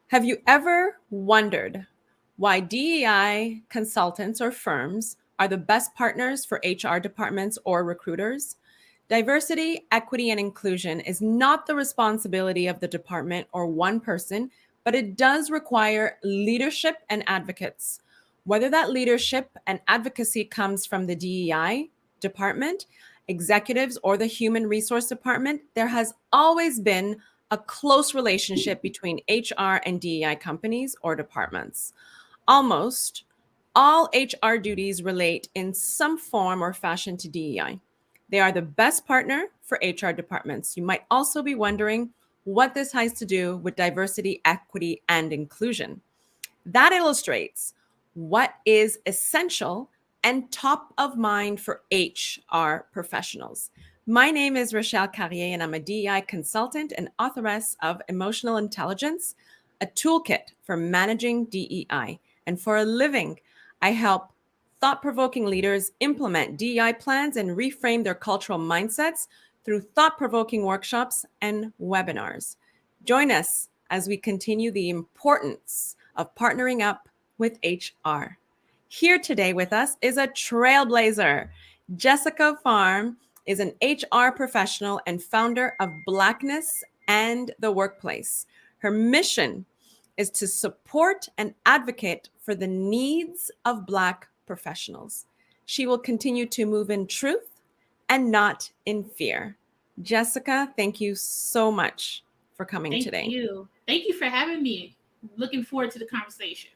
Have you ever wondered why DEI consultants or firms are the best partners for HR departments or recruiters? Diversity, equity, and inclusion is not the responsibility of the department or one person, but it does require leadership and advocates. Whether that leadership and advocacy comes from the DEI department, executives, or the human resource department, there has always been a close relationship between HR and DEI companies or departments. Almost all HR duties relate in some form or fashion to DEI. They are the best partner for HR departments. You might also be wondering what this has to do with diversity, equity, and inclusion. That illustrates what is essential and top of mind for HR professionals. My name is Rochelle Cavier, and I'm a DEI consultant and authoress of Emotional Intelligence, a toolkit for managing DEI. And for a living, I help thought-provoking leaders implement DEI plans and reframe their cultural mindsets through thought-provoking workshops and webinars. Join us as we continue the importance of partnering up with HR. Here today with us is a trailblazer. Jessica Farm is an HR professional and founder of Blackness and the Workplace. Her mission is to support and advocate for the needs of Black professionals. She will continue to move in truth and not in fear. Jessica, thank you so much for coming today. Thank you. Thank you for having me. Looking forward to the conversation.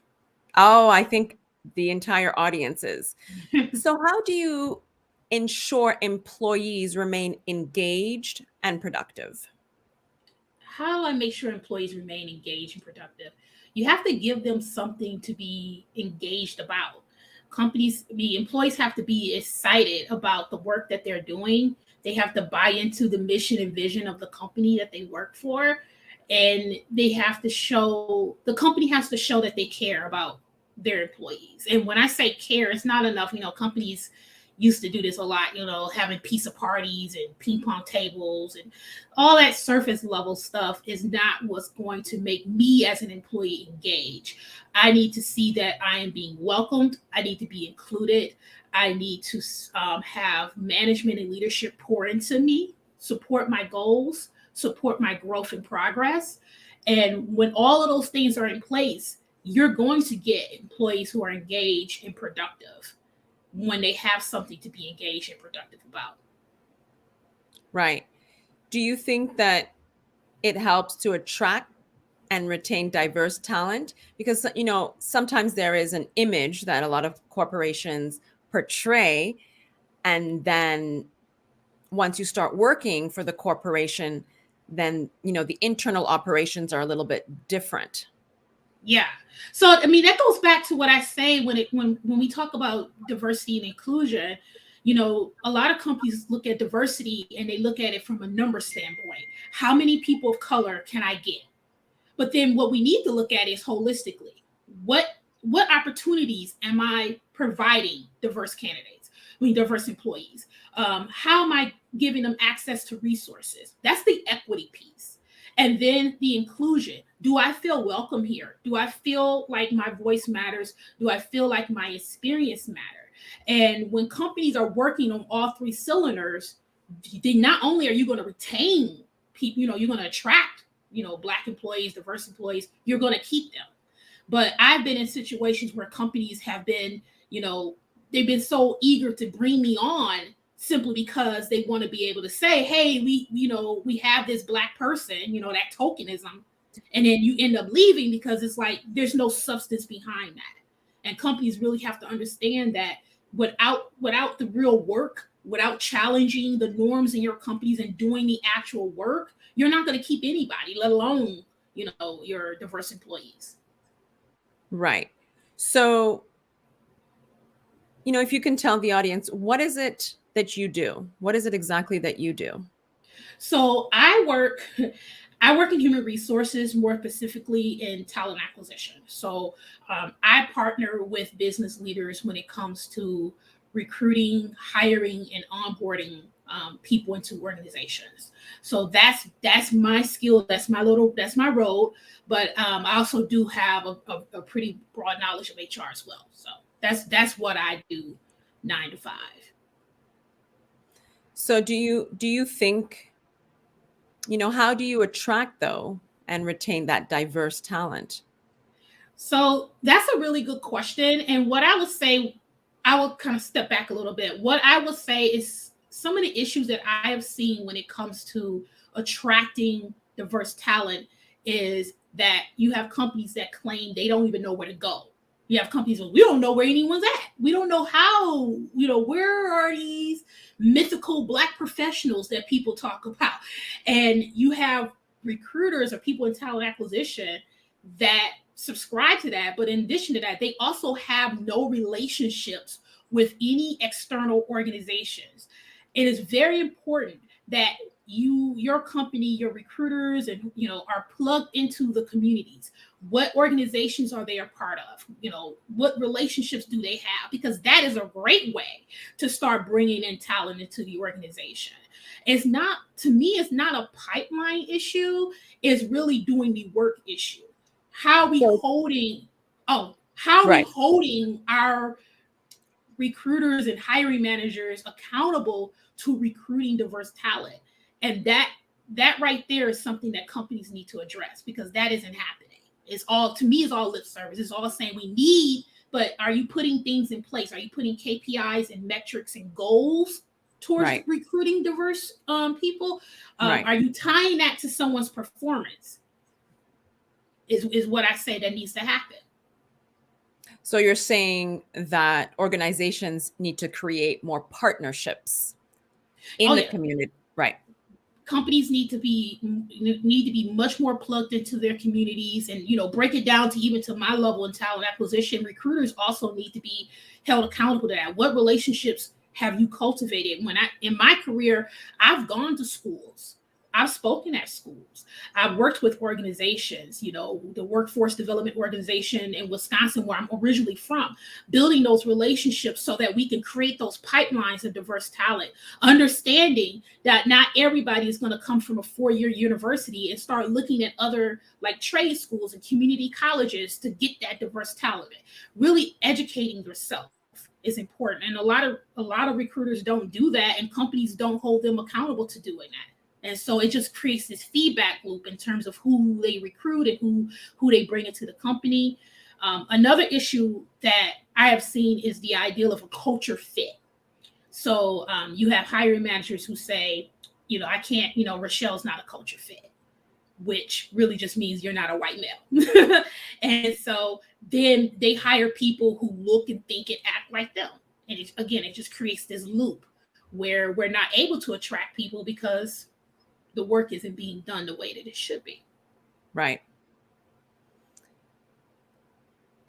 Oh, I think the entire audience is. So, how do you ensure employees remain engaged and productive? How do I make sure employees remain engaged and productive? You have to give them something to be engaged about. The employees have to be excited about the work that they're doing. They have to buy into the mission and vision of the company that they work for. And the company has to show that they care about their employees. And when I say care, it's not enough. Companies used to do this a lot, having pizza parties and ping pong tables and all that surface level stuff is not what's going to make me as an employee engage. I need to see that I am being welcomed. I need to be included. I need to have management and leadership pour into me, support my goals, support my growth and progress. And when all of those things are in place, you're going to get employees who are engaged and productive when they have something to be engaged and productive about. Right. Do you think that it helps to attract and retain diverse talent? Because, sometimes there is an image that a lot of corporations portray. And then once you start working for the corporation, then, the internal operations are a little bit different. Yeah. So that goes back to what I say when we talk about diversity and inclusion. A lot of companies look at diversity and they look at it from a number standpoint. How many people of color can I get? But then what we need to look at is holistically. What opportunities am I providing diverse candidates? Diverse employees. How am I giving them access to resources? That's the equity piece. And then the inclusion. Do I feel welcome here? Do I feel like my voice matters? Do I feel like my experience matters? And when companies are working on all three cylinders, then not only are you going to retain people, you're going to attract, Black employees, diverse employees, you're going to keep them. But I've been in situations where companies have been, they've been so eager to bring me on simply because they want to be able to say, hey, we have this Black person, that tokenism. And then you end up leaving because it's like there's no substance behind that. And companies really have to understand that without the real work, without challenging the norms in your companies and doing the actual work, you're not going to keep anybody, let alone, your diverse employees. Right. So, if you can tell the audience, what is it that you do? What is it exactly that you do? So I work in human resources, more specifically in talent acquisition. So I partner with business leaders when it comes to recruiting, hiring, and onboarding people into organizations. So that's my skill. That's my road. But I also do have a pretty broad knowledge of HR as well. So that's what I do 9 to 5. So do you think, how do you attract though and retain that diverse talent? So that's a really good question. And what I would say, I will kind of step back a little bit. What I would say is some of the issues that I have seen when it comes to attracting diverse talent is that you have companies that claim they don't even know where to go. You have companies that we don't know where anyone's at. We don't know how, where are these mythical Black professionals that people talk about? And you have recruiters or people in talent acquisition that subscribe to that. But in addition to that, they also have no relationships with any external organizations. It is very important that your company, your recruiters, and are plugged into the communities. What organizations are they a part of? What relationships do they have? Because that is a great way to start bringing in talent into the organization. It's not, to me, it's not a pipeline issue. It's really doing the work issue. How are we holding our recruiters and hiring managers accountable to recruiting diverse talent? And that right there is something that companies need to address, because that isn't happening. It's all, to me, is all lip service. It's all saying we need, but are you putting things in place? Are you putting KPIs and metrics and goals towards recruiting diverse people? Are you tying that to someone's performance? Is what I say that needs to happen. So you're saying that organizations need to create more partnerships in the community, right? Companies need to be much more plugged into their communities, and break it down to even to my level in talent acquisition. Recruiters also need to be held accountable to that. What relationships have you cultivated? In my career, I've gone to schools. I've spoken at schools. I've worked with organizations, the Workforce Development Organization in Wisconsin, where I'm originally from, building those relationships so that we can create those pipelines of diverse talent, understanding that not everybody is going to come from a 4-year university, and start looking at other like trade schools and community colleges to get that diverse talent. Really educating yourself is important. And a lot of recruiters don't do that, and companies don't hold them accountable to doing that. And so it just creates this feedback loop in terms of who they recruit and who they bring into the company. Another issue that I have seen is the ideal of a culture fit. So you have hiring managers who say, I can't, Rochelle's not a culture fit, which really just means you're not a white male. And so then they hire people who look and think and act like them. And it just creates this loop where we're not able to attract people because the work isn't being done the way that it should be. Right.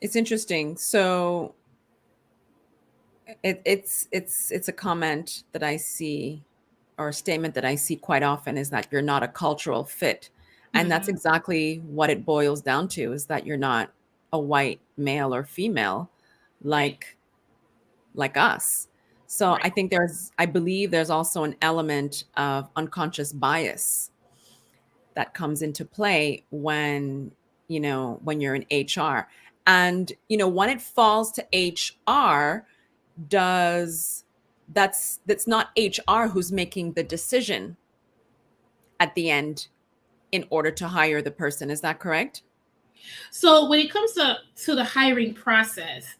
It's interesting. So it's a comment that I see, or a statement that I see quite often, is that you're not a cultural fit. And that's exactly what it boils down to, is that you're not a white male or female like us. So I think I believe there's also an element of unconscious bias that comes into play when you're in HR. And when it falls to HR, that's not HR who's making the decision at the end in order to hire the person. Is that correct? So when it comes to the hiring process,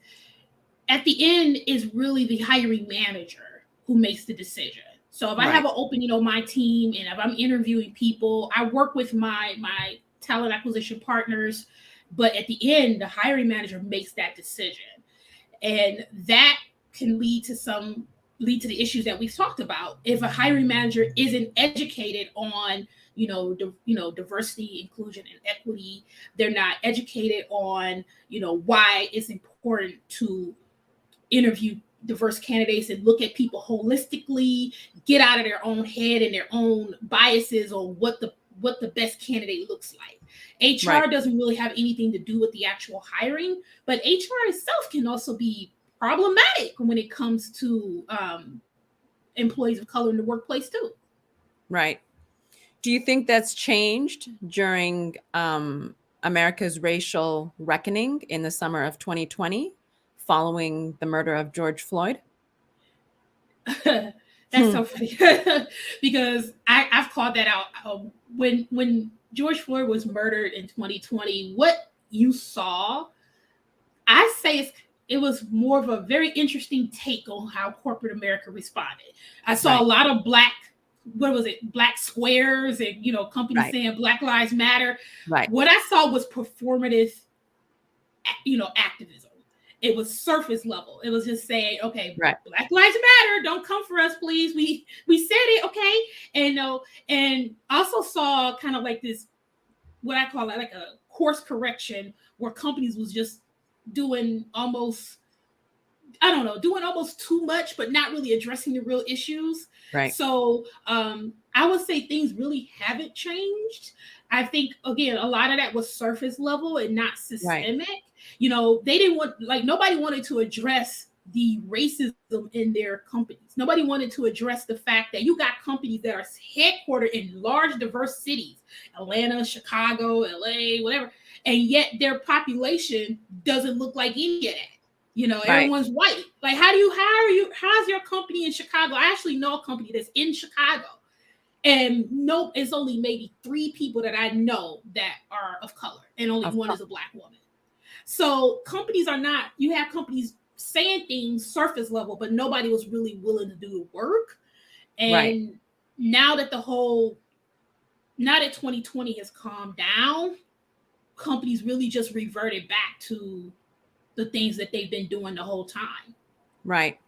at the end is really the hiring manager who makes the decision. So if I have an opening on my team, and if I'm interviewing people, I work with my talent acquisition partners, but at the end, the hiring manager makes that decision. And that can lead to the issues that we've talked about. If a hiring manager isn't educated on diversity, inclusion, and equity, they're not educated on why it's important to interview diverse candidates and look at people holistically, get out of their own head and their own biases on what the best candidate looks like. HR doesn't really have anything to do with the actual hiring, but HR itself can also be problematic when it comes to employees of color in the workplace too. Right. Do you think that's changed during America's racial reckoning in the summer of 2020 following the murder of George Floyd? That's so funny because I've called that out. When George Floyd was murdered in 2020, what you saw, I say it was more of a very interesting take on how corporate America responded. I saw a lot of black squares and companies saying Black Lives Matter. Right. What I saw was performative, activism. It was surface level. It was just saying, okay, Black Lives Matter, don't come for us, please. We said it, okay. And also saw kind of like this, what I call it, like a course correction, where companies was just doing almost too much, but not really addressing the real issues. Right. So I would say things really haven't changed. I think, again, a lot of that was surface level and not systemic. They didn't nobody wanted to address the racism in their companies. Nobody wanted to address the fact that you got companies that are headquartered in large, diverse cities, Atlanta, Chicago, LA, whatever, and yet their population doesn't look like any of that. Everyone's white. Like, how's your company in Chicago? I actually know a company that's in Chicago. And it's only maybe 3 people that I know that are of color, and only one is a Black woman. So you have companies saying things surface level, but nobody was really willing to do the work. And now that 2020 has calmed down, companies really just reverted back to the things that they've been doing the whole time. Right.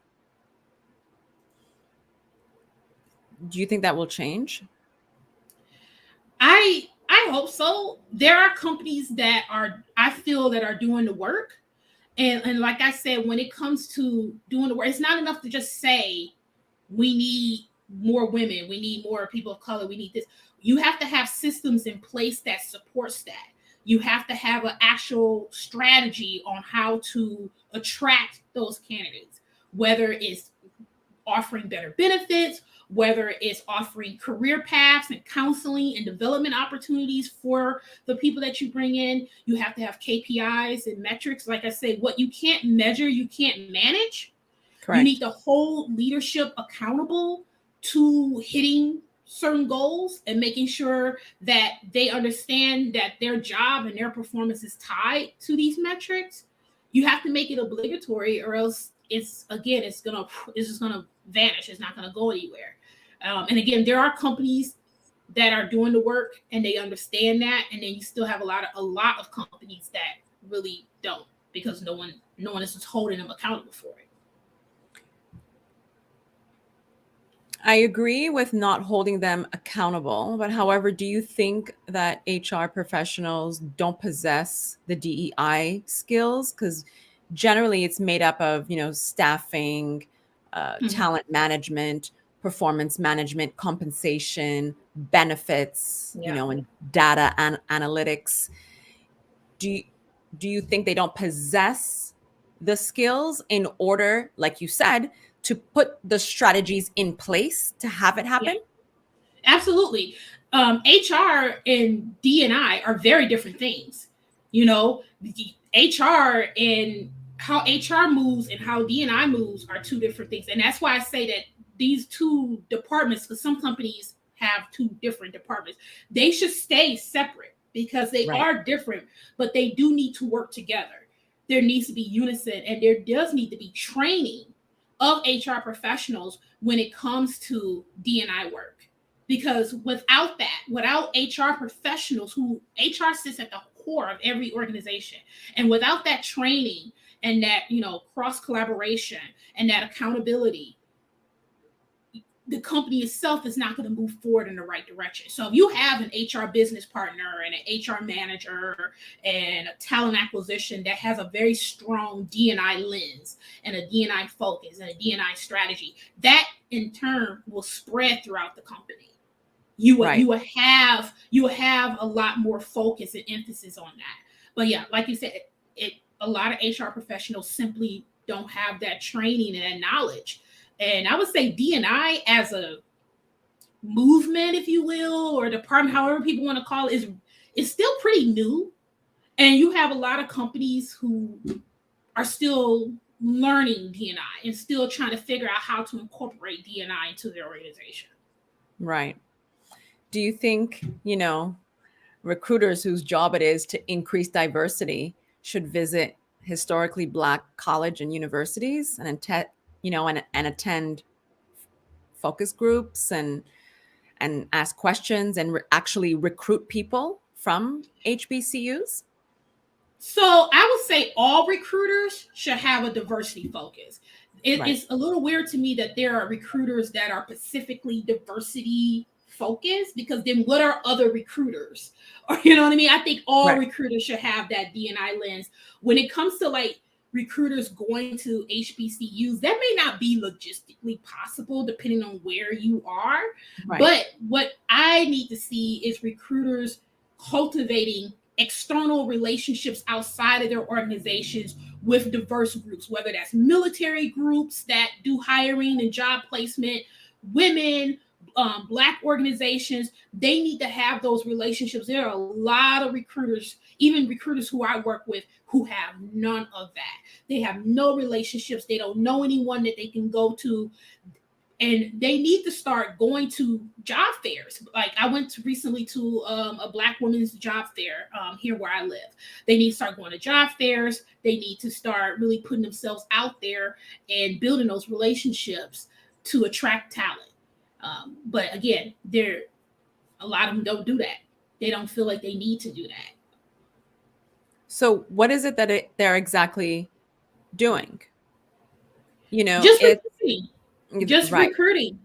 Do you think that will change? I hope so. There are companies that I feel that are doing the work. And like I said, when it comes to doing the work, it's not enough to just say, we need more women, we need more people of color, we need this. You have to have systems in place that supports that. You have to have an actual strategy on how to attract those candidates, whether it's offering better benefits, whether it's offering career paths and counseling and development opportunities for the people that you bring in. You have to have KPIs and metrics. Like I say, what you can't measure, you can't manage. Correct. You need to hold leadership accountable to hitting certain goals and making sure that they understand that their job and their performance is tied to these metrics. You have to make it obligatory, or else it's just gonna vanish. It's not gonna go anywhere. And again, there are companies that are doing the work and they understand that, and then you still have a lot of companies that really don't, because no one is just holding them accountable for it. I agree with not holding them accountable, but however, do you think that HR professionals don't possess the DEI skills? Because generally it's made up of, staffing, talent management, performance management, compensation, benefits, and data and analytics. Do you think they don't possess the skills in order, like you said, to put the strategies in place to have it happen? Yeah, absolutely. HR and D&I are very different things. HR and how HR moves and how D&I moves are 2 different things. And that's why I say that these 2 departments, because some companies have 2 different departments, they should stay separate because they are different, but they do need to work together. There needs to be unison, and there does need to be training of HR professionals when it comes to D&I work. Because without HR professionals, HR sits at the core of every organization, and without that training and that cross collaboration and that accountability, the company itself is not going to move forward in the right direction. So if you have an HR business partner and an HR manager and a talent acquisition that has a very strong D&I lens and a D&I focus and a D&I strategy, that in turn will spread throughout the company. You will have a lot more focus and emphasis on that. But yeah, like you said, a lot of HR professionals simply don't have that training and that knowledge. And I would say D&I as a movement, if you will, or department, however people want to call it, is still pretty new. And you have a lot of companies who are still learning D&I and still trying to figure out how to incorporate D&I into their organization. Right. Do you think, recruiters whose job it is to increase diversity should visit historically Black college and universities and attend focus groups and ask questions and actually recruit people from HBCUs? So I would say all recruiters should have a diversity focus. It's a little weird to me that there are recruiters that are specifically diversity focused, because then what are other recruiters? Or you know what I mean? I think all recruiters should have that D&I lens. When it comes to like recruiters going to HBCUs, that may not be logistically possible depending on where you are. Right. But what I need to see is recruiters cultivating external relationships outside of their organizations with diverse groups, whether that's military groups that do hiring and job placement, women, Black organizations. They need to have those relationships. There are a lot of recruiters, even recruiters who I work with, who have none of that. They have no relationships. They don't know anyone that they can go to. And they need to start going to job fairs. Like I went recently to a Black women's job fair here where I live. They need to start going to job fairs. They need to start really putting themselves out there and building those relationships to attract talent. But again, a lot of them don't do that. They don't feel like they need to do that. So what is it that they're exactly doing? Just recruiting. Recruiting.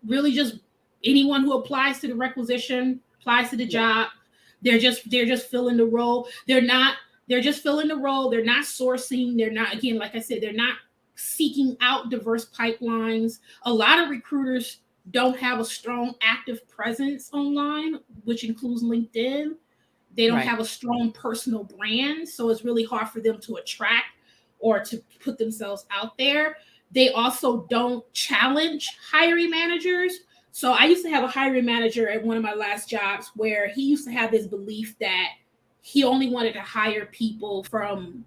Really just anyone who applies to the requisition, applies to the job. They're just filling the role. They're just filling the role. They're not sourcing. They're not, again, like I said, they're not seeking out diverse pipelines. A lot of recruiters don't have a strong active presence online, which includes LinkedIn. They don't have a strong personal brand. So it's really hard for them to attract or to put themselves out there. They also don't challenge hiring managers. So I used to have a hiring manager at one of my last jobs where he used to have this belief that he only wanted to hire people from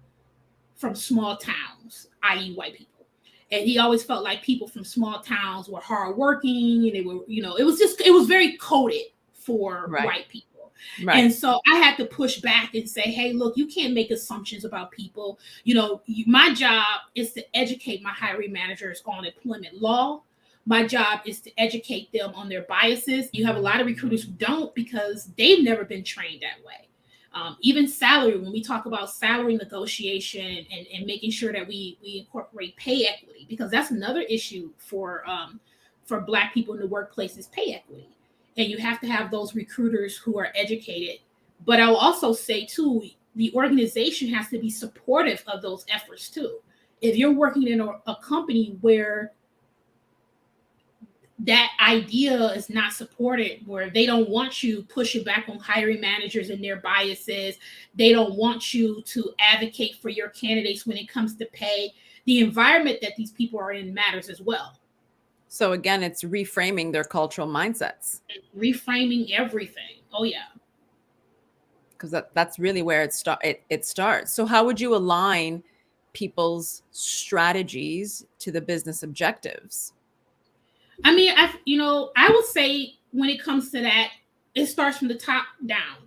small towns, i.e. white people. And he always felt like people from small towns were hardworking and they were, it was very coded for white people. Right. And so I had to push back and say, hey, look, you can't make assumptions about people. My job is to educate my hiring managers on employment law. My job is to educate them on their biases. You have a lot of recruiters who don't, because they've never been trained that way. Even salary, when we talk about salary negotiation and making sure that we incorporate pay equity, because that's another issue for Black people in the workplace is pay equity. And you have to have those recruiters who are educated. But I will also say, too, the organization has to be supportive of those efforts, too. If you're working in a company where that idea is not supported, where they don't want you pushing back on hiring managers and their biases, they don't want you to advocate for your candidates when it comes to pay, the environment that these people are in matters as well. So again, it's reframing their cultural mindsets. Reframing everything. Oh, yeah. Because that's really where it starts. So how would you align people's strategies to the business objectives? I mean, I would say when it comes to that, it starts from the top down.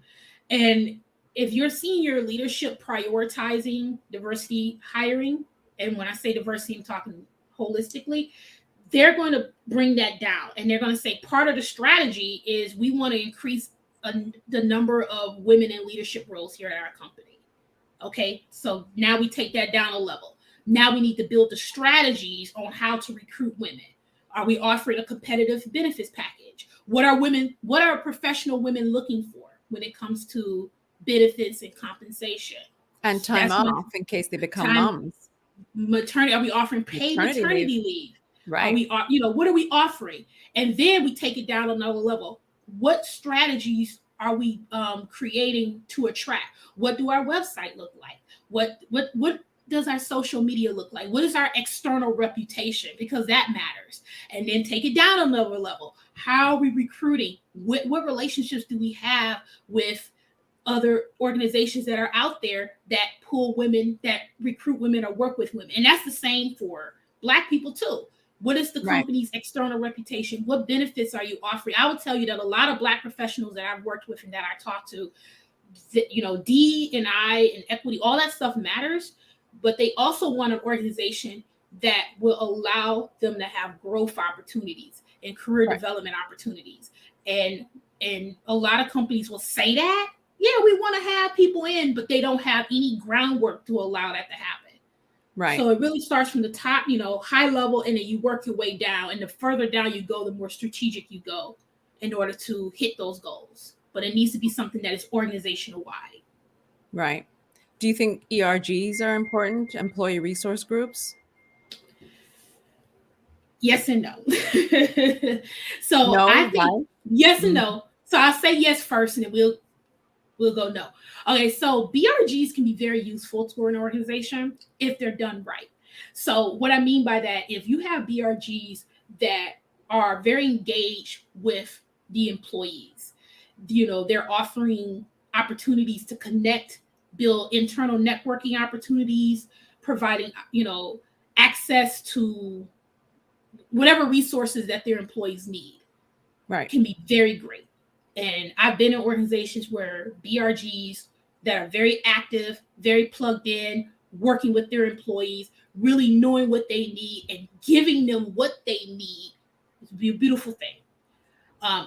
And if you're seeing your leadership prioritizing diversity hiring, and when I say diversity, I'm talking holistically, they're going to bring that down. And they're going to say part of the strategy is we want to increase the number of women in leadership roles here at our company. Okay, so now we take that down a level. Now we need to build the strategies on how to recruit women. Are we offering a competitive benefits package? What are professional women looking for when it comes to benefits and compensation? And time off in case they become moms. Maternity, are we offering paid maternity leave? Right. What are we offering? And then we take it down another level. What strategies are we creating to attract? What do our website look like? What does our social media look like? What is our external reputation? Because that matters. And then take it down another level. How are we recruiting? What relationships do we have with other organizations that are out there that pull women, that recruit women or work with women? And that's the same for Black people too. What is the company's external reputation? What benefits are you offering? I would tell you that a lot of Black professionals that I've worked with and that I talk to, DEI and equity, all that stuff matters, but they also want an organization that will allow them to have growth opportunities and career development opportunities. And a lot of companies will say that, yeah, we want to have people in, but they don't have any groundwork to allow that to happen. Right. So it really starts from the top, high level, and then you work your way down. And the further down you go, the more strategic you go in order to hit those goals. But it needs to be something that is organizational wide. Right. Do you think ERGs are important, employee resource groups? Yes and no. So No, I think why? yes and no. So I'll say yes first, and then we'll go no. Okay, so BRGs can be very useful to an organization if they're done right. So what I mean by that, if you have BRGs that are very engaged with the employees, they're offering opportunities to connect, build internal networking opportunities, providing, access to whatever resources that their employees need, can be very great. And I've been in organizations where BRGs that are very active, very plugged in, working with their employees, really knowing what they need and giving them what they need. It's a beautiful thing.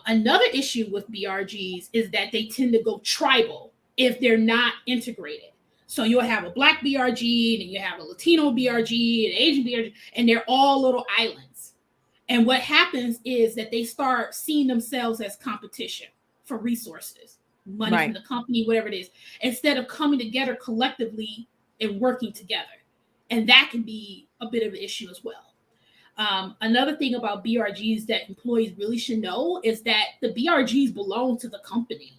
Another issue with BRGs is that they tend to go tribal if they're not integrated. So you'll have a Black BRG, and you have a Latino BRG, and Asian BRG, and they're all little islands. And what happens is that they start seeing themselves as competition for resources, money from the company, whatever it is, instead of coming together collectively and working together. And that can be a bit of an issue as well. Another thing about BRGs that employees really should know is that the BRGs belong to the company.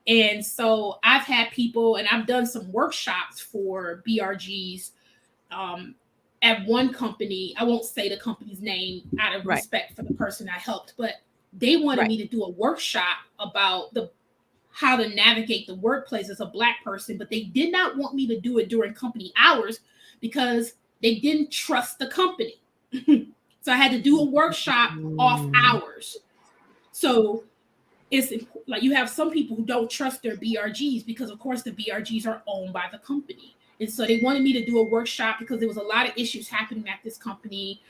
And so I've had people, and I've done some workshops for BRGs at one company. I won't say the company's name out of respect for the person I helped, but they wanted me to do a workshop about how to navigate the workplace as a Black person, but they did not want me to do it during company hours because they didn't trust the company. So I had to do a workshop off hours. So it's like you have some people who don't trust their BRGs because, of course, the BRGs are owned by the company. And so they wanted me to do a workshop because there was a lot of issues happening at this company.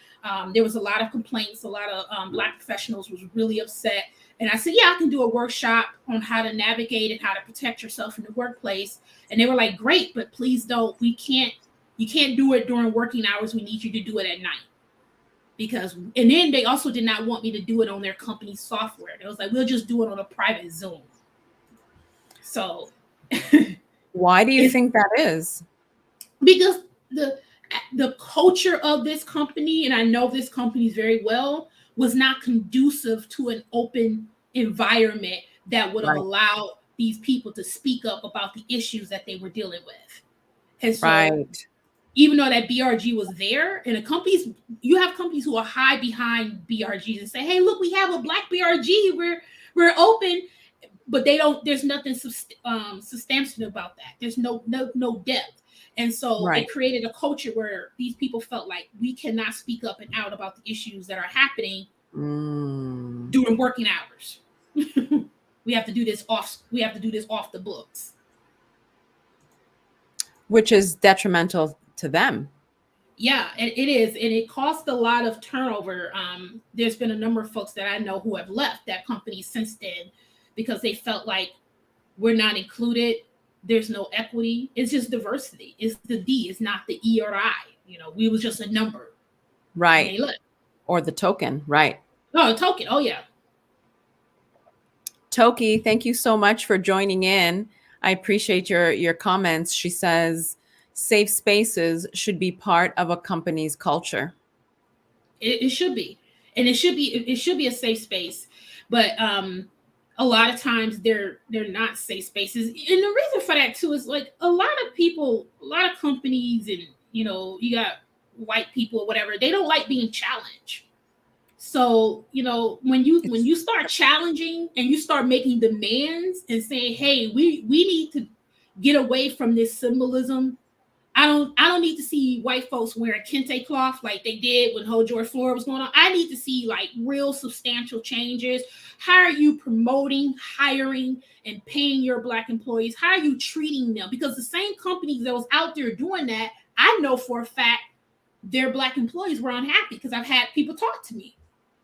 There was a lot of complaints. A lot of Black professionals was really upset. And I said, yeah, I can do a workshop on how to navigate and how to protect yourself in the workplace. And they were like, great, but please don't. You can't do it during working hours. We need you to do it at night. And then they also did not want me to do it on their company software. They was like, we'll just do it on a private Zoom. So why do you think that is? Because the culture of this company, and I know this company very well, was not conducive to an open environment that would allow these people to speak up about the issues that they were dealing with. And so even though that BRG was there, and you have companies who will hide behind BRGs and say, hey, look, we have a Black BRG, we're open, but there's nothing substantive about that. There's no depth. And so it created a culture where these people felt like we cannot speak up and out about the issues that are happening during working hours. We have to do this off the books. Which is detrimental to them. Yeah, it is. And it costs a lot of turnover. There's been a number of folks that I know who have left that company since then because they felt like we're not included. There's no equity. It's just diversity. It's the D. It's not the E or I. We was just a number. Right. Or the token. Right. Oh, a token. Oh, yeah. Toki, thank you so much for joining in. I appreciate your comments. She says, safe spaces should be part of a company's culture. It should be. And it should be a safe space. But a lot of times they're not safe spaces. And the reason for that too is like a lot of people, a lot of companies, and you got white people or whatever, they don't like being challenged. So when you start challenging and you start making demands and saying, hey, we need to get away from this symbolism. I don't need to see white folks wearing kente cloth like they did when whole George Floyd was going on. I need to see like real substantial changes. How are you promoting, hiring, and paying your Black employees? How are you treating them? Because the same companies that was out there doing that, I know for a fact their Black employees were unhappy because I've had people talk to me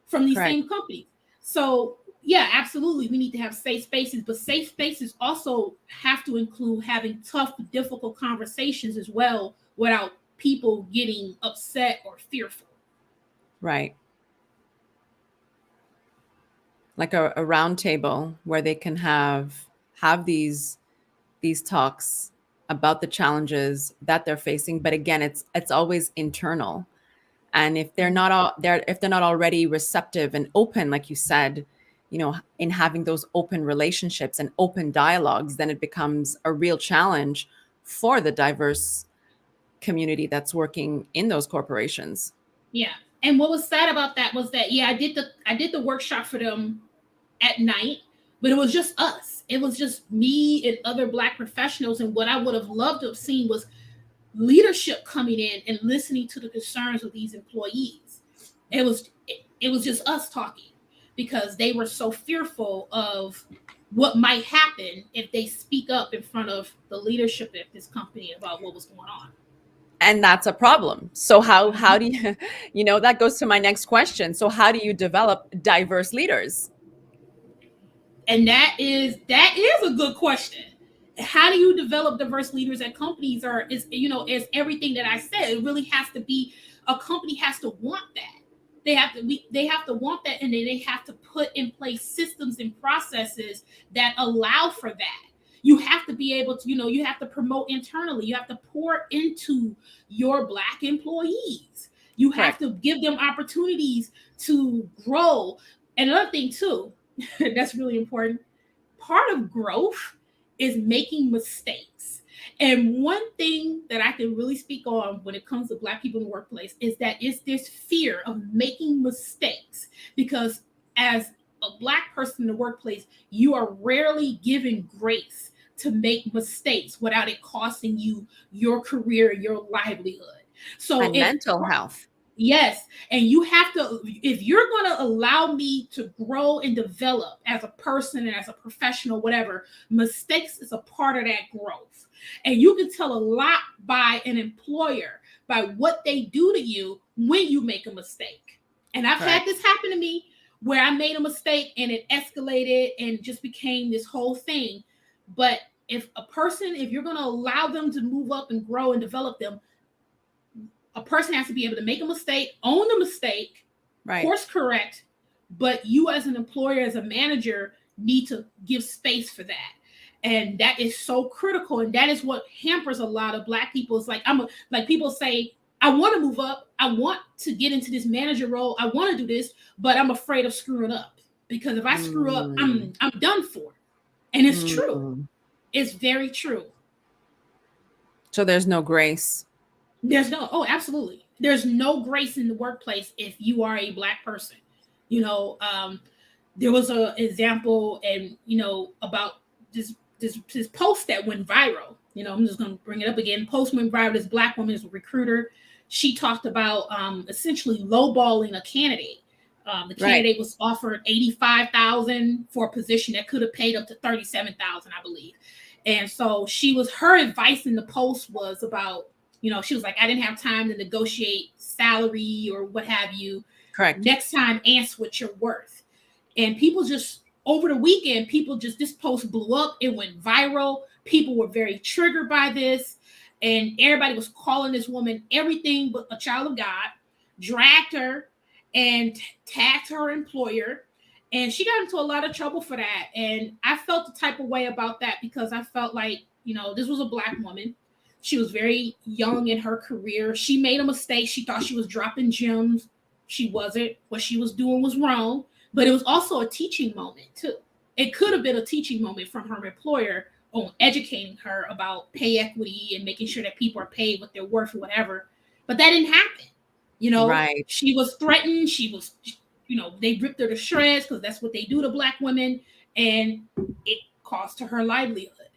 from these Correct. same companies. So yeah, absolutely, we need to have safe spaces, but safe spaces also have to include having tough, difficult conversations as well without people getting upset or fearful. Right. Like a round table where they can have these talks about the challenges that they're facing, but again, it's always internal. And if they're not all they're if they're not already receptive and open, like you said, in having those open relationships and open dialogues, then it becomes a real challenge for the diverse community that's working in those corporations. Yeah. And what was sad about that was that yeah, I did the workshop for them at night, but it was just us. It was just me and other Black professionals. And what I would have loved to have seen was leadership coming in and listening to the concerns of these employees. It was just us talking because they were so fearful of what might happen if they speak up in front of the leadership at this company about what was going on. And that's a problem. So how do you that goes to my next question. So how do you develop diverse leaders? And that is a good question. How do you develop diverse leaders at companies? Or is everything that I said, it really has to be, a company has to want that. They have to want that, and then they have to put in place systems and processes that allow for that. You have to be able to, you have to promote internally. You have to pour into your Black employees. You have Correct. to give them opportunities to grow. And another thing too, that's really important. Part of growth is making mistakes. And one thing that I can really speak on when it comes to Black people in the workplace is that it's this fear of making mistakes. Because as a Black person in the workplace, you are rarely given grace to make mistakes without it costing you your career, your livelihood. So And if mental health. Yes. And you have to, if you're going to allow me to grow and develop as a person and as a professional, whatever, mistakes is a part of that growth. And you can tell a lot by an employer, by what they do to you when you make a mistake. And I've had Correct. this happen to me where I made a mistake and it escalated and just became this whole thing. But if you're going to allow them to move up and grow and develop them, a person has to be able to make a mistake, own the mistake, Right. course correct, but you as an employer, as a manager, need to give space for that. And that is so critical. And that is what hampers a lot of Black people. It's like people say, I want to move up. I want to get into this manager role. I want to do this, but I'm afraid of screwing up. Because if I screw up, I'm done for. And it's true. It's very true. So there's no grace. Absolutely. There's no grace in the workplace if you are a Black person. There was an example, and about this post that went viral. I'm just going to bring it up again. Post went viral. This Black woman is a recruiter. She talked about essentially lowballing a candidate. The candidate was offered $85,000 for a position that could have paid up to $37,000, I believe. And so her advice in the post was about, she was like, I didn't have time to negotiate salary or what have you. Correct. Next time, ask what you're worth. And people just, over the weekend, this post blew up. It went viral. People were very triggered by this. And everybody was calling this woman everything but a child of God, dragged her and tagged her employer. And she got into a lot of trouble for that. And I felt the type of way about that because I felt like, this was a Black woman. She was very young in her career. She made a mistake. She thought she was dropping gems. She wasn't. What she was doing was wrong. But it was also a teaching moment, too. it could have been a teaching moment from her employer on educating her about pay equity and making sure that people are paid what they're worth or whatever. But that didn't happen. Right. She was threatened. She was, they ripped her to shreds because that's what they do to Black women. And it cost her livelihood.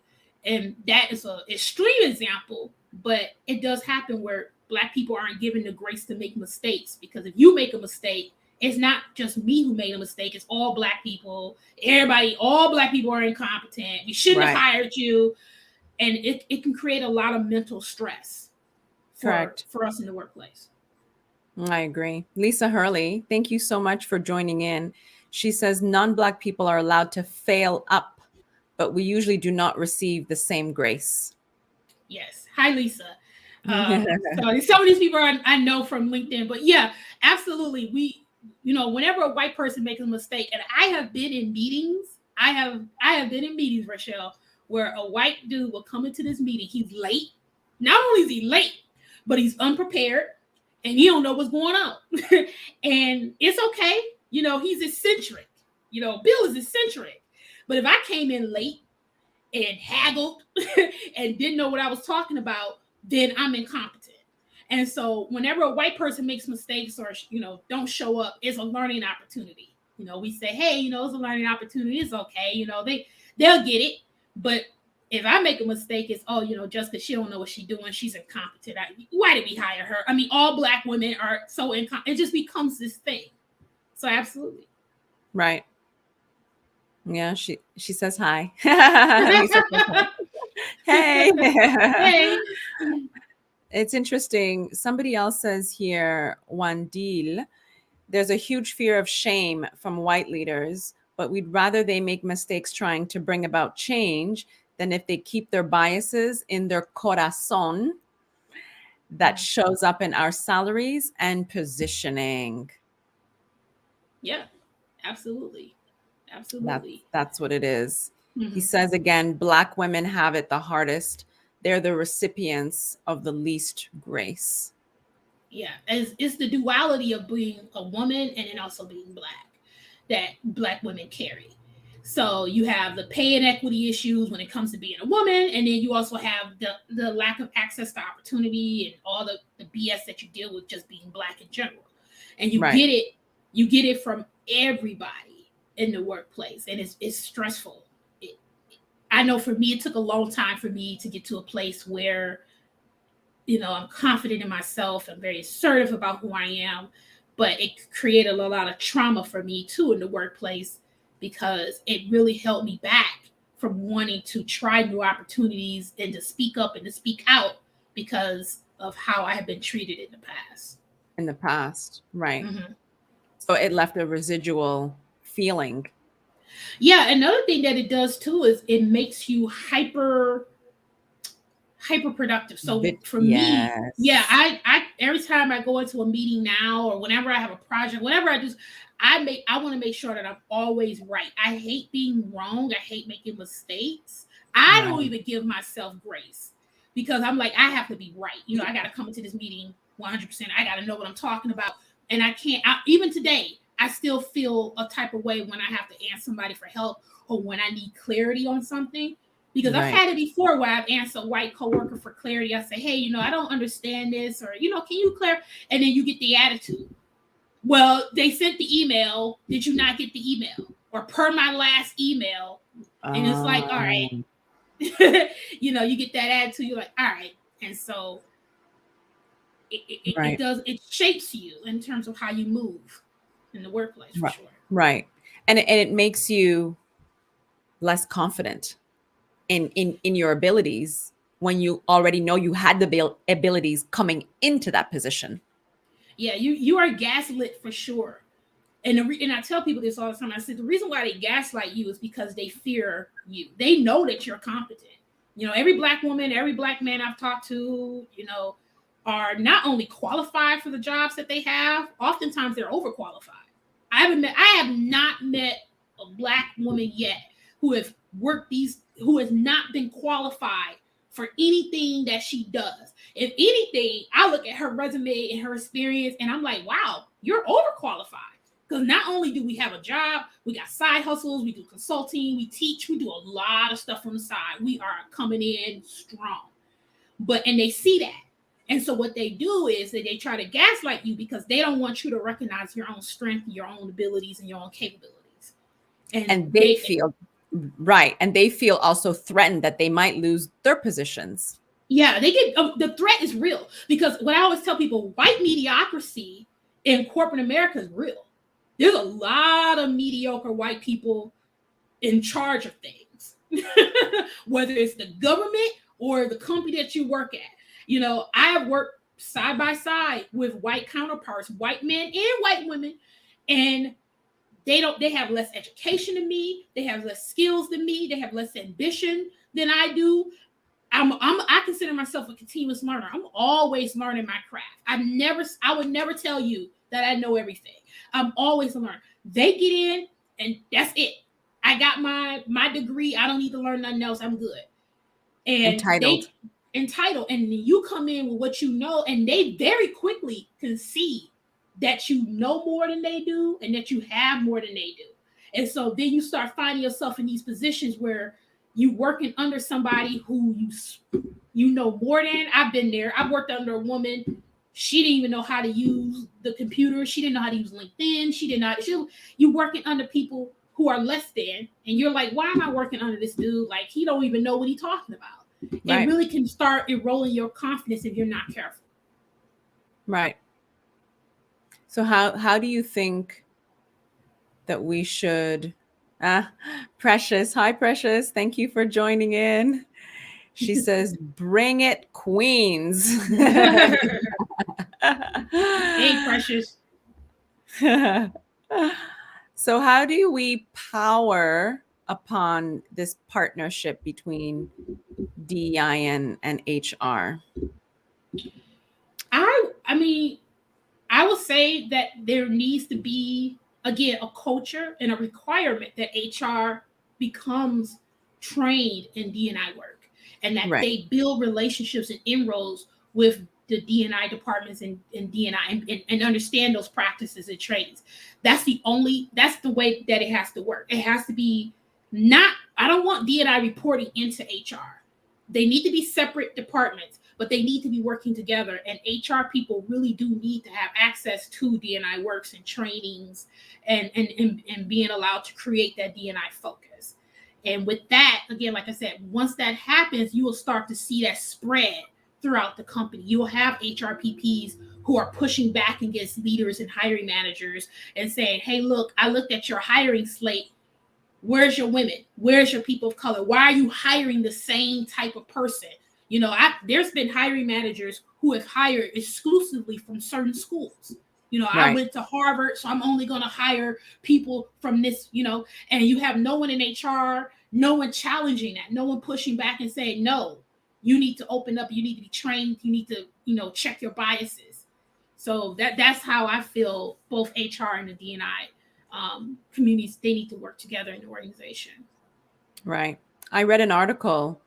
And that is an extreme example, but it does happen where Black people aren't given the grace to make mistakes, because if you make a mistake, it's not just me who made a mistake. It's all Black people. Everybody, all Black people are incompetent. We shouldn't have hired you. And it can create a lot of mental stress for us in the workplace. I agree. Lisa Hurley, thank you so much for joining in. She says non-Black people are allowed to fail up, but we usually do not receive the same grace. Yes. Hi, Lisa. So some of these people I know from LinkedIn, but yeah, absolutely. Whenever a white person makes a mistake, and I have been in meetings, Rochelle, where a white dude will come into this meeting. He's late. Not only is he late, but he's unprepared and he don't know what's going on. And it's okay. He's eccentric. Bill is eccentric. But if I came in late and haggled and didn't know what I was talking about, then I'm incompetent. And so whenever a white person makes mistakes or, don't show up, it's a learning opportunity. We say, hey, it's a learning opportunity. It's okay. They'll get it. But if I make a mistake, it's, just because she don't know what she's doing, she's incompetent. Why did we hire her? I mean, all Black women are so incompetent. It just becomes this thing. So absolutely. Right. Yeah, she says hi. Hey. Hey. It's interesting. Somebody else says here, Wandil, there's a huge fear of shame from white leaders, but we'd rather they make mistakes trying to bring about change than if they keep their biases in their corazon that shows up in our salaries and positioning. Yeah, absolutely. Absolutely. That's what it is. Mm-hmm. He says again, Black women have it the hardest. They're the recipients of the least grace. Yeah, it's the duality of being a woman and then also being Black that Black women carry. So you have the pay inequity issues when it comes to being a woman, and then you also have the lack of access to opportunity and all the BS that you deal with just being Black in general. And you get it from everybody in the workplace, and it's stressful. I know for me, it took a long time for me to get to a place where, I'm confident in myself. I'm very assertive about who I am, but it created a lot of trauma for me too in the workplace, because it really held me back from wanting to try new opportunities and to speak up and to speak out because of how I have been treated in the past. Right. Mm-hmm. So it left a residual feeling. Yeah, another thing that it does too is it makes you hyper productive. So for me, I every time I go into a meeting now, or whenever I have a project, whatever I do, I want to make sure that I'm always right. I hate being wrong. I hate making mistakes. I don't even give myself grace, because I'm like, I have to be right. I got to come into this meeting 100%. I got to know what I'm talking about. And I can't, even today, I still feel a type of way when I have to ask somebody for help or when I need clarity on something. Because I've had it before where I've asked a white coworker for clarity. I say, hey, I don't understand this, or, can you clarify? And then you get the attitude. Well, they sent the email. Did you not get the email? Or per my last email. And it's like, all right. You get that attitude. You're like, all right. And so it shapes you in terms of how you move in the workplace, for sure. Right. And it makes you less confident in your abilities when you already know you had the abilities coming into that position. Yeah, you are gaslit for sure. And I tell people this all the time. I said the reason why they gaslight you is because they fear you. They know that you're competent. Every Black woman, every Black man I've talked to, are not only qualified for the jobs that they have, oftentimes they're overqualified. I have not met a Black woman yet who has not been qualified for anything that she does. If anything, I look at her resume and her experience and I'm like, wow, you're overqualified. Because not only do we have a job, we got side hustles, we do consulting, we teach, we do a lot of stuff on the side. We are coming in strong. And they see that. And so what they do is that they try to gaslight you because they don't want you to recognize your own strength, your own abilities, and your own capabilities. And they feel right. And they feel also threatened that they might lose their positions. Yeah, they get the threat is real, because what I always tell people, white mediocrity in corporate America is real. There's a lot of mediocre white people in charge of things, whether it's the government or the company that you work at. You know, I have worked side by side with white counterparts, white men and white women, and they have less education than me, they have less skills than me, they have less ambition than I do. I consider myself a continuous learner. I'm always learning my craft. I would never tell you that I know everything. I'm always a learner. They get in and that's it. I got my degree. I don't need to learn nothing else. I'm good. And entitled. And you come in with what you know, and they very quickly can see that you know more than they do and that you have more than they do. And so then you start finding yourself in these positions where you working under somebody who you know more than. I've been there. I've worked under a woman. She didn't even know how to use the computer. She didn't know how to use LinkedIn. You working under people who are less than, and you're like, why am I working under this dude? Like, he don't even know what he's talking about. Right. It really can start eroding your confidence if you're not careful. Right. So how do you think that we should? Precious, hi Precious, thank you for joining in. She says, "Bring it, Queens." Hey, Precious. So how do we power upon this partnership between DEI and HR? I mean, I will say that there needs to be, again, a culture and a requirement that HR becomes trained in D&I work, and that they build relationships and inroads with the D&I departments and D&I and understand those practices and trainings. That's the way that it has to work. It has to be I don't want D&I reporting into HR. They need to be separate departments, but they need to be working together. And HR people really do need to have access to D&I works and trainings and being allowed to create that D&I focus. And with that, again, like I said, once that happens, you will start to see that spread throughout the company. You will have HRPPs who are pushing back against leaders and hiring managers and saying, hey, look, I looked at your hiring slate. Where's your women? Where's your people of color? Why are you hiring the same type of person? You know, there's been hiring managers who have hired exclusively from certain schools. You know, I went to Harvard, so I'm only going to hire people from this, you know, and you have no one in HR, no one challenging that, no one pushing back and saying, no, you need to open up, you need to be trained, you need to, you know, check your biases. So that's how I feel both HR and the D&I communities, they need to work together in the organization. Right. I read an article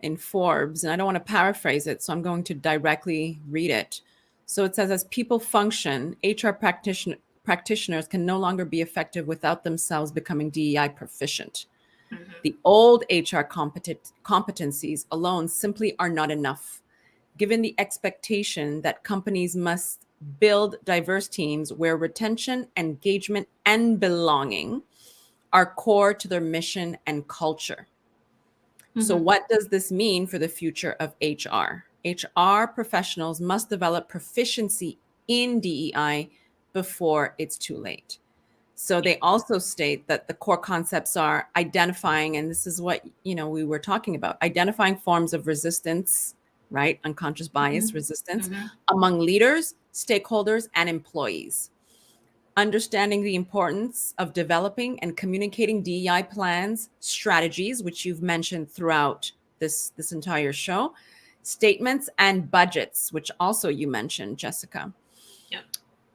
in Forbes, and I don't want to paraphrase it, so I'm going to directly read it. So it says, as people function, HR practitioners can no longer be effective without themselves becoming DEI proficient. Mm-hmm. The old HR competencies alone simply are not enough, given the expectation that companies must build diverse teams where retention, engagement, and belonging are core to their mission and culture. Mm-hmm. So what does this mean for the future of HR? HR professionals must develop proficiency in DEI before it's too late. So they also state that the core concepts are identifying, and this is what, you know, we were talking about, identifying forms of resistance, right? Unconscious bias, mm-hmm. resistance mm-hmm. among leaders, stakeholders, and employees. Understanding the importance of developing and communicating DEI plans, strategies, which you've mentioned throughout this entire show, statements and budgets, which also you mentioned, Jessica. Yep.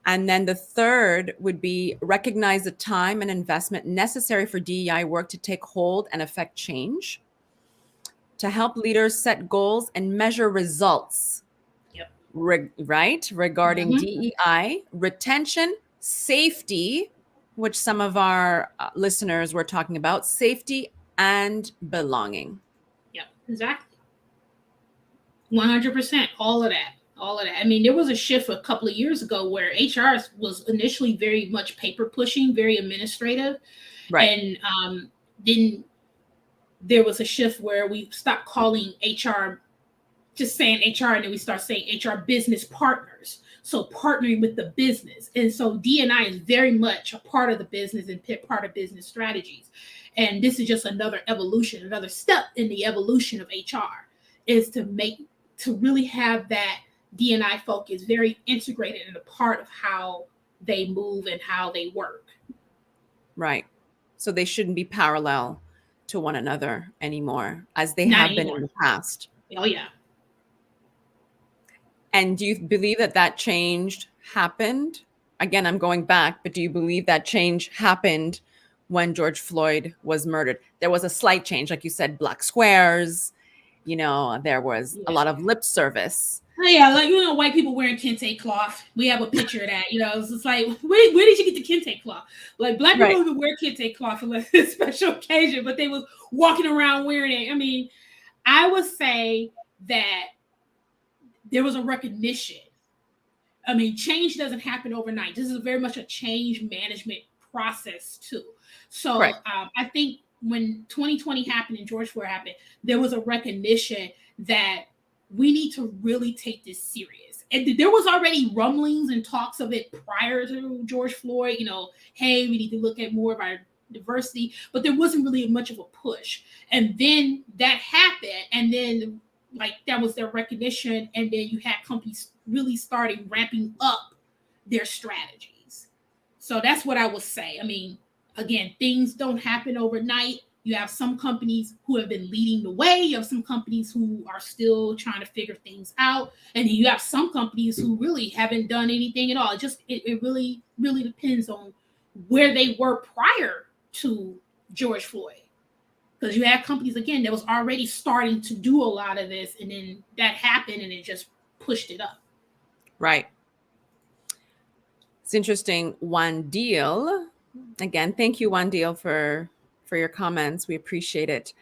And then the third would be recognize the time and investment necessary for DEI work to take hold and affect change, to help leaders set goals and measure results, yep. Regarding mm-hmm. DEI, retention, safety, which some of our listeners were talking about, safety and belonging. Yeah, exactly. 100%. All of that. All of that. I mean, there was a shift a couple of years ago where HR was initially very much paper pushing, very administrative. Right. And then there was a shift where we stopped calling HR, just saying HR, and then we start saying HR business partners. So partnering with the business. And so D&I is very much a part of the business and part of business strategies. And this is just another evolution, another step in the evolution of HR, is to really have that D&I focus very integrated and a part of how they move and how they work. Right. So they shouldn't be parallel to one another anymore, as they Not have been anymore. in the past. Oh, yeah. And do you believe that that change happened? Again, I'm going back, but do you believe that change happened when George Floyd was murdered? There was a slight change, like you said, black squares, there was a lot of lip service. Oh, yeah, like, white people wearing kente cloth. We have a picture of that. It's just like, where did you get the kente cloth? Like, black people even wear kente cloth for like a special occasion, but they was walking around wearing it. I mean, I would say that there was a recognition. I mean, change doesn't happen overnight. This is very much a change management process too. So I think when 2020 happened and George Floyd happened, there was a recognition that we need to really take this serious. And there was already rumblings and talks of it prior to George Floyd, hey, we need to look at more of our diversity, but there wasn't really much of a push. And then that happened, and then that was their recognition, and then you had companies really starting ramping up their strategies. So that's what I would say. I mean, again, things don't happen overnight. You have some companies who have been leading the way. You have some companies who are still trying to figure things out. And then you have some companies who really haven't done anything at all. It really, really depends on where they were prior to George Floyd. Because you have companies, again, that was already starting to do a lot of this. And then that happened and it just pushed it up. Right. It's interesting. One Deal. Again, thank you, One Deal, for your comments. We appreciate it.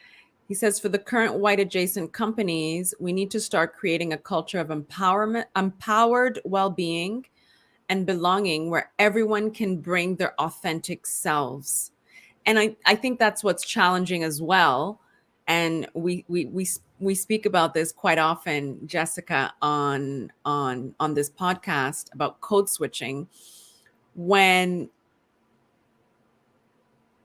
He says, for the current white adjacent companies, we need to start creating a culture of empowered well-being and belonging where everyone can bring their authentic selves. And I think that's what's challenging as well. And we speak about this quite often, Jessica, on this podcast about code switching. When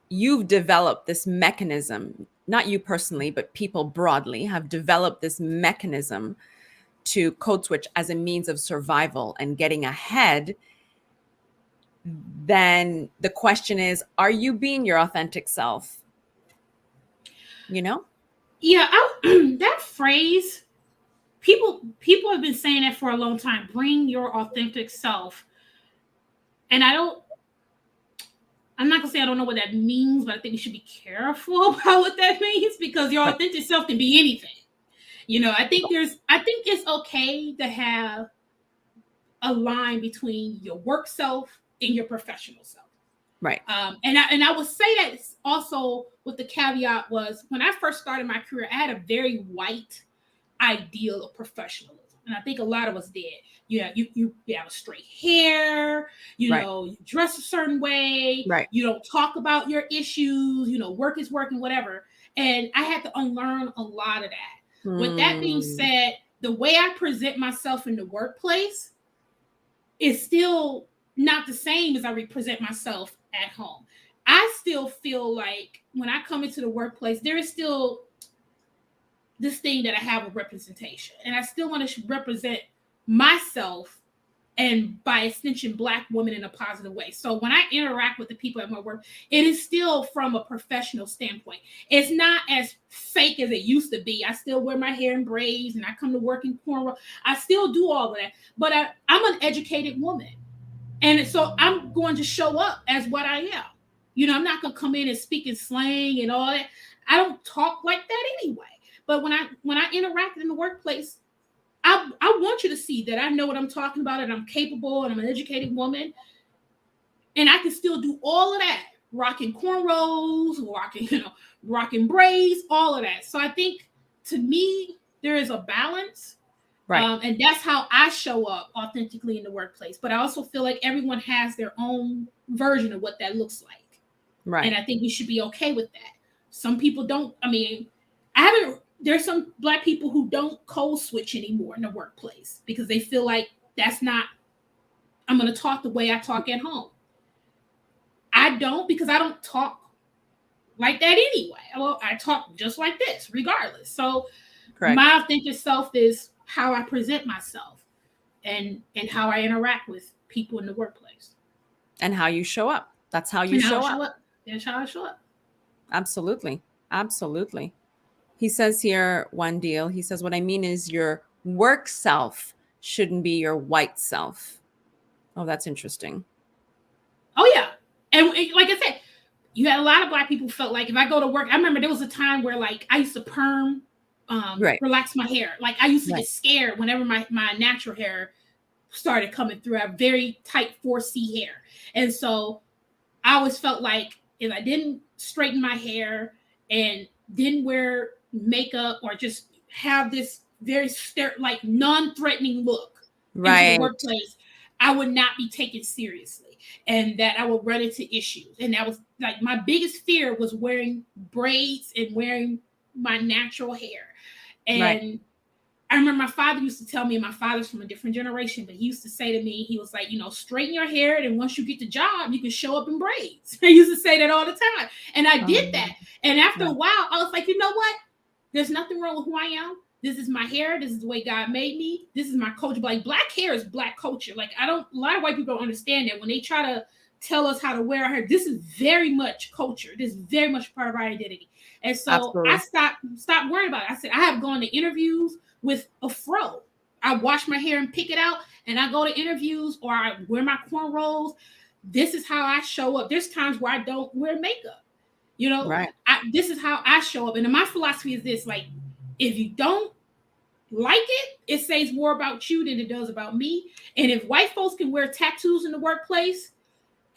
you've developed this mechanism, not you personally, but people broadly have developed this mechanism to code switch as a means of survival and getting ahead, then the question is, are you being your authentic self? Yeah, that phrase, people have been saying that for a long time. Bring your authentic self. And I'm not gonna say I don't know what that means, but I think we should be careful about what that means, because your authentic self can be anything. I think it's okay to have a line between your work self and your professional self. Right. And I would say that also with the caveat was, when I first started my career, I had a very white ideal of professionalism. And I think a lot of us did. You have a straight hair, you dress a certain way, you don't talk about your issues, work is work and whatever. And I had to unlearn a lot of that. With that being said, the way I present myself in the workplace is still not the same as I represent myself at home. I still feel like when I come into the workplace, there is still this thing that I have a representation, and I still want to represent myself, and by extension, Black women, in a positive way. So when I interact with the people at my work, it is still from a professional standpoint. It's not as fake as it used to be. I still wear my hair in braids, and I come to work in cornrow. I still do all of that, but I'm an educated woman. And so I'm going to show up as what I am. I'm not going to come in and speak in slang and all that. I don't talk like that anyway. But when I interact in the workplace, I want you to see that I know what I'm talking about, and I'm capable, and I'm an educated woman. And I can still do all of that, rocking cornrows, rocking braids, all of that. So I think, to me, there is a balance. Right. And that's how I show up authentically in the workplace. But I also feel like everyone has their own version of what that looks like. Right. And I think we should be okay with that. Some people don't, there's some Black people who don't code switch anymore in the workplace because they feel like that's not, I'm going to talk the way I talk at home. I don't, because I don't talk like that anyway. Well, I talk just like this, regardless. So Correct. My authentic self is how I present myself and how I interact with people in the workplace. And how you show up. That's how you show up. That's how I show up. Absolutely. Absolutely. He says here, one deal, he says, what I mean is your work self shouldn't be your white self. Oh, that's interesting. Oh, yeah. And like I said, you had a lot of Black people felt like if I go to work, I remember there was a time where like I used to perm, relax my hair. Like I used to get scared whenever my natural hair started coming through. I have very tight 4C hair. And so I always felt like if I didn't straighten my hair and didn't wear makeup or just have this very like non-threatening look into the workplace, I would not be taken seriously and that I would run into issues. And that was like my biggest fear was wearing braids and wearing my natural hair. And I remember my father used to tell me, and my father's from a different generation, but he used to say to me, he was like, straighten your hair. And once you get the job, you can show up in braids. He used to say that all the time. And I did that. And after a while, I was like, you know what? There's nothing wrong with who I am. This is my hair. This is the way God made me. This is my culture. But like Black hair is Black culture. Like a lot of white people don't understand that when they try to tell us how to wear our hair, this is very much culture. This is very much part of our identity. And so I stopped worrying about it. I said, I have gone to interviews with a fro. I wash my hair and pick it out, and I go to interviews or I wear my cornrows. This is how I show up. There's times where I don't wear makeup. This is how I show up. And my philosophy is this: like, if you don't like it, it says more about you than it does about me. And if white folks can wear tattoos in the workplace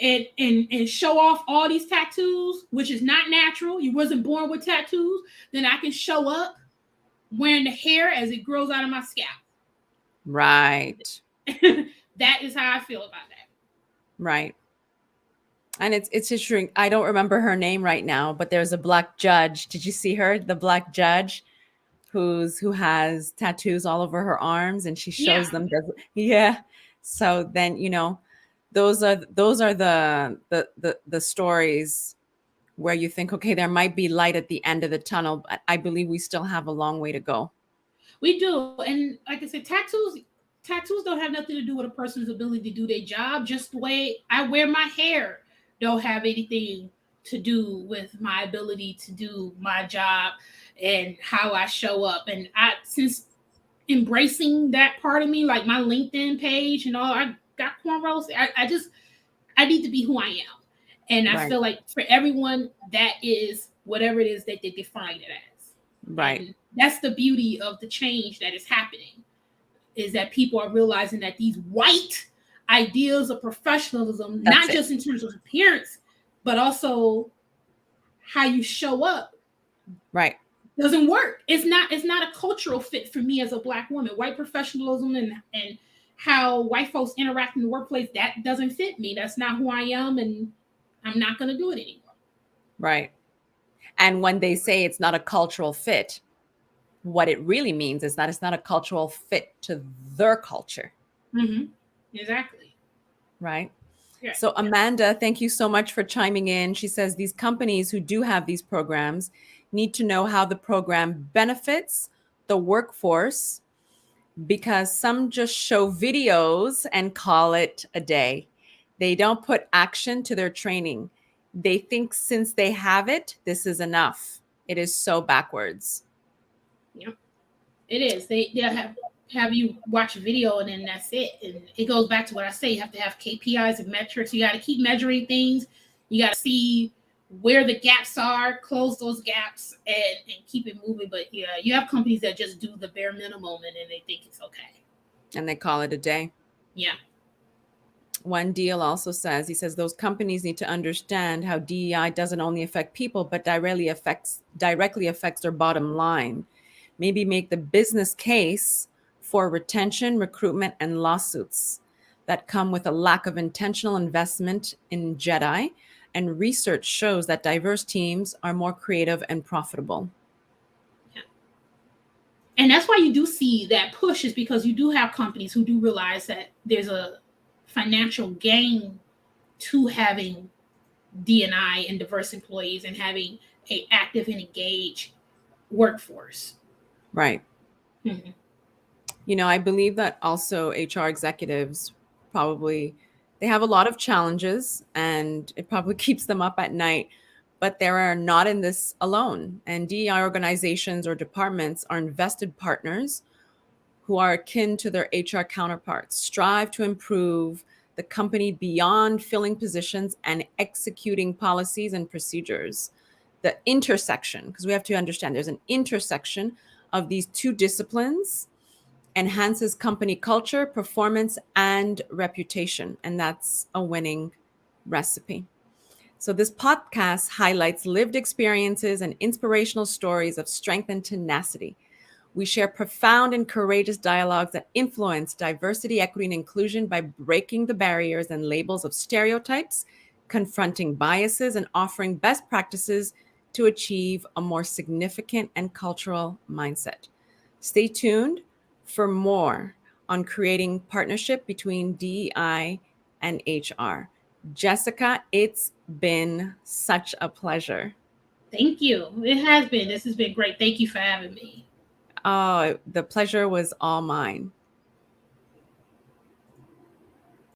and show off all these tattoos, which is not natural, you wasn't born with tattoos, then I can show up wearing the hair as it grows out of my scalp. Right. That is how I feel about that. Right. And it's interesting. I don't remember her name right now, but there's a Black judge. Did you see her? The Black judge who has tattoos all over her arms, and she shows them. Yeah. So then, those are the stories where you think, okay, there might be light at the end of the tunnel, but I believe we still have a long way to go. We do. And like I said, tattoos don't have nothing to do with a person's ability to do their job. Just the way I wear my hair don't have anything to do with my ability to do my job and how I show up. And since embracing that part of me, like my LinkedIn page and all, I got cornrows. I need to be who I am. And I feel like for everyone, that is whatever it is that they define it as. Right. And that's the beauty of the change that is happening, is that people are realizing that these white ideas of professionalism, not just in terms of appearance, but also how you show up, doesn't work. It's not a cultural fit for me as a Black woman. White professionalism and how white folks interact in the workplace, that doesn't fit me. That's not who I am, and I'm not going to do it anymore. Right. And when they say it's not a cultural fit, what it really means is that it's not a cultural fit to their culture. Mm-hmm. Exactly. Right. Yeah. So Amanda, thank you so much for chiming in. She says these companies who do have these programs need to know how the program benefits the workforce, because some just show videos and call it a day. They don't put action to their training. They think since they have it, this is enough. It is so backwards. Yeah, it is. They'll have you watch a video and then that's it. And it goes back to what I say. You have to have KPIs and metrics. You got to keep measuring things. You got to see where the gaps are, close those gaps, and keep it moving. But yeah, you have companies that just do the bare minimum and then they think it's okay. And they call it a day. Yeah. One deal also says, he says, those companies need to understand how DEI doesn't only affect people, but directly affects their bottom line. Maybe make the business case for retention, recruitment, and lawsuits that come with a lack of intentional investment in JEDI. And research shows that diverse teams are more creative and profitable. Yeah. And that's why you do see that push, is because you do have companies who do realize that there's a financial gain to having D&I and diverse employees and having a active and engaged workforce. Right. Mm-hmm. I believe that also HR executives probably, they have a lot of challenges and it probably keeps them up at night, but they are not in this alone. And DEI organizations or departments are invested partners who are akin to their HR counterparts, strive to improve the company beyond filling positions and executing policies and procedures. The intersection, because we have to understand there's an intersection of these two disciplines, enhances company culture, performance, and reputation. And that's a winning recipe. So, this podcast highlights lived experiences and inspirational stories of strength and tenacity. We share profound and courageous dialogues that influence diversity, equity, and inclusion by breaking the barriers and labels of stereotypes, confronting biases, and offering best practices to achieve a more significant and cultural mindset. Stay tuned for more on creating partnership between DEI and HR. Jessica, it's been such a pleasure. Thank you. It has been. This has been great. Thank you for having me. Oh, the pleasure was all mine.